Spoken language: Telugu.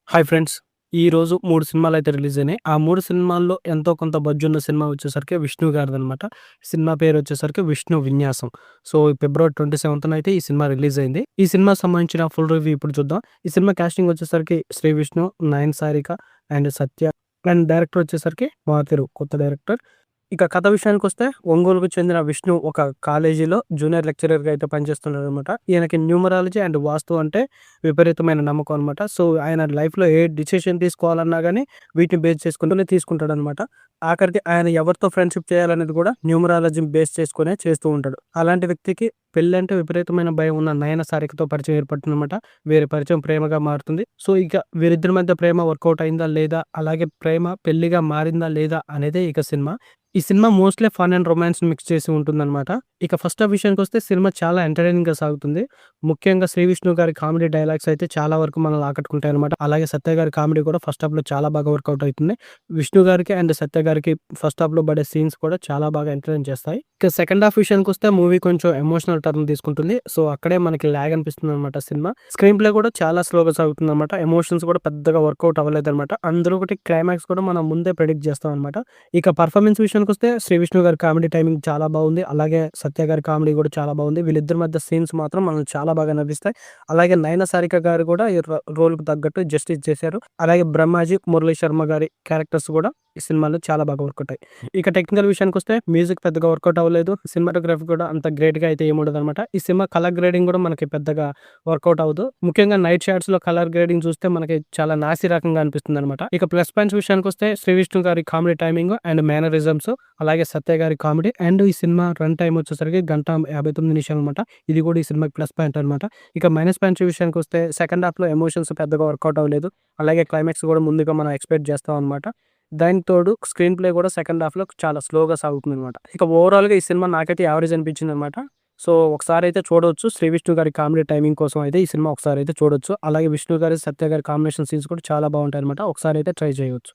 Hi friends. ఈరోజు 3 సినిమాలైతే రిలీజ్ అయినాయి. ఆ 3 సినిమాల్లో ఎంతో కొంత బడ్జున్న సినిమా వచ్చేసరికి 'విష్ణు' గారిదనమాట. సినిమా పేరొచ్చేసరికి 'విష్ణు విన్యాసం'. సో, ఫిబ్రవరి 27న అయితే ఈ సినిమా రిలీజ్ అయింది. ఈ సినిమాకి సంబంధించిన ఫుల్ రివ్యూ ఇప్పుడు చూద్దాం. ఈ సినిమా కాస్టింగ్ వచ్చేసరికి Sree Vishnu, Nayan Sarika and Satya and director వచ్చేసరికి మారుతిరు కొత్త డైరెక్టర్. ఇక కథ విషయానికొస్తే ఒంగోలుకు చెందిన విష్ణు ఒక కాలేజీలో జూనియర్ లెక్చరర్‌గా అయితే పనిచేస్తున్నాడనమాట. ఈయనకి న్యూమరాలజీ అండ్ వాస్తు అంటే విపరీతమైన నమ్మకం అనమాట. సో, ఆయన లైఫ్‌లో ఏ డిసిషన్ తీసుకోవాలన్నా గాని వీటిని బేస్ చేసుకుంటూనే తీసుకుంటాడనమాట. ఆఖరికి ఆయన ఎవరితో ఫ్రెండ్‌షిప్ చేయాలనేది కూడా న్యూమరాలజీని బేస్ చేసుకునే చేస్తూ ఉంటాడు. అలాంటి వ్యక్తికి పెళ్ళంటే విపరీతమైన భయం ఉన్న నయన సారికతో పరిచయం ఏర్పడుతుందనమాట. వీరి పరిచయం ప్రేమగా మారుతుంది. సో, ఇక వీరిద్దరి మధ్య ప్రేమ వర్కౌట్ అయిందా లేదా? అలాగే ప్రేమ పెళ్లిగా మారిందా లేదా? అనేదే ఇక సినిమా. ఈ cinema mostly fun and romance mix చేసి ఉంటుందనమాట. ఇక ఫస్ట్ హాఫ్ విషయానికొస్తే సినిమా చాలా ఎంటర్‌టైనింగ్‌గా సాగుతుంది. ముఖ్యంగా శ్రీ విష్ణు గారి కామెడీ డైలాగ్స్ అయితే చాలా వరకు మనల్ని ఆకట్టుకుంటాయనమాట. అలాగే సత్య గారి కామెడీ కూడా ఫస్ట్ హాఫ్‌లో చాలా బాగా వర్కౌట్ అవుతుంది. విష్ణు గారికి అండ్ సత్య గారికి ఫస్ట్ హాఫ్‌లో పడే సీన్స్ కూడా చాలా బాగా ఎంటర్‌టైన్ చేస్తాయి. ఇక సెకండ్ హాఫ్ విషయానికొస్తే మూవీ కొంచెం ఎమోషనల్ టర్న్ తీసుకుంటుంది. సో, అక్కడే మనకి లాగ్ అనిపిస్తుందనమాట సినిమా. స్క్రీన్ ప్లే కూడా చాలా స్లోగా సాగుతుందనమాట. ఎమోషన్స్ కూడా పెద్దగా వర్కౌట్ అవ్వలేదనమాట. అందులో ఒకటి క్లైమాక్స్ కూడా మనం ముందే ప్రెడిక్ట్ చేస్తామనమాట. ఇక పర్ఫార్మెన్స్ విషయానికొస్తే శ్రీ విష్ణు గారి కామెడీ టైమింగ్ చాలా బాగుంది. అలాగే సత్య గారి కామెడీ కూడా చాలా బాగుంది. వీళ్ళిద్దరి మధ్య సీన్స్ మాత్రం మనల్ని చాలా బాగా నవ్విస్తాయి. అలాగే నయన సారిక గారు కూడా ఈ రోల్‌కి తగ్గట్టు జస్టిస్ చేశారు. అలాగే బ్రహ్మాజీ, మురళీ శర్మ గారి క్యారెక్టర్స్ కూడా ఈ సినిమాలో చాలా బాగా వర్కౌట్ అయ్యాయి. ఇక టెక్నికల్ విషయానికొస్తే మ్యూజిక్ పెద్దగా వర్కౌట్ అవ్వలేదు. సినిమాటోగ్రఫీ కూడా అంత గ్రేట్‌గా అయితే ఏముండదనమాట. ఈ సినిమా కలర్ గ్రేడింగ్ కూడా మనకి పెద్దగా వర్కౌట్ అవ్వదు. ముఖ్యంగా నైట్ షాట్స్‌లో కలర్ గ్రేడింగ్ చూస్తే మనకి చాలా నాసి రకంగా అనిపిస్తుందనమాట. ఇక ప్లస్ పాయింట్స్ విషయానికొస్తే శ్రీ విష్ణు గారి కామెడీ టైమింగ్ అండ్ మేనరిజమ్స్, అలాగే సత్య గారి కామెడీ అండ్ ఈ సినిమా రన్ టైమ్ వచ్చేసరికి 1:59 నిమిషాలనమాట. ఇది కూడా ఈ సినిమాకి ప్లస్ పాయింట్ అనమాట. ఇక మైనస్ పాయింట్స్ విషయానికొస్తే సెకండ్ హాఫ్‌లో ఎమోషన్స్ పెద్దగా వర్కౌట్ అవ్వలేదు. అలాగే క్లైమాక్స్ కూడా ముందుగా మనం ఎక్స్‌పెక్ట్ చేస్తాం అనమాట. దానికి తోడు స్క్రీన్ ప్లే కూడా సెకండ్ హాఫ్‌లో చాలా స్లోగా సాగుతుందనమాట. ఇక ఓవరాల్‌గా ఈ సినిమా నాకైతే యావరేజ్ అనిపించిందనమాట. సో, ఒకసారైతే చూడొచ్చు. శ్రీ విష్ణు గారి కామెడీ టైమింగ్ కోసం అయితే ఈ సినిమా ఒకసారైతే చూడొచ్చు. అలాగే విష్ణు గారి, సత్య గారి కాంబినేషన్ సీన్స్ కూడా చాలా బాగుంటాయనమాట. ఒకసారైతే ట్రై చేయొచ్చు.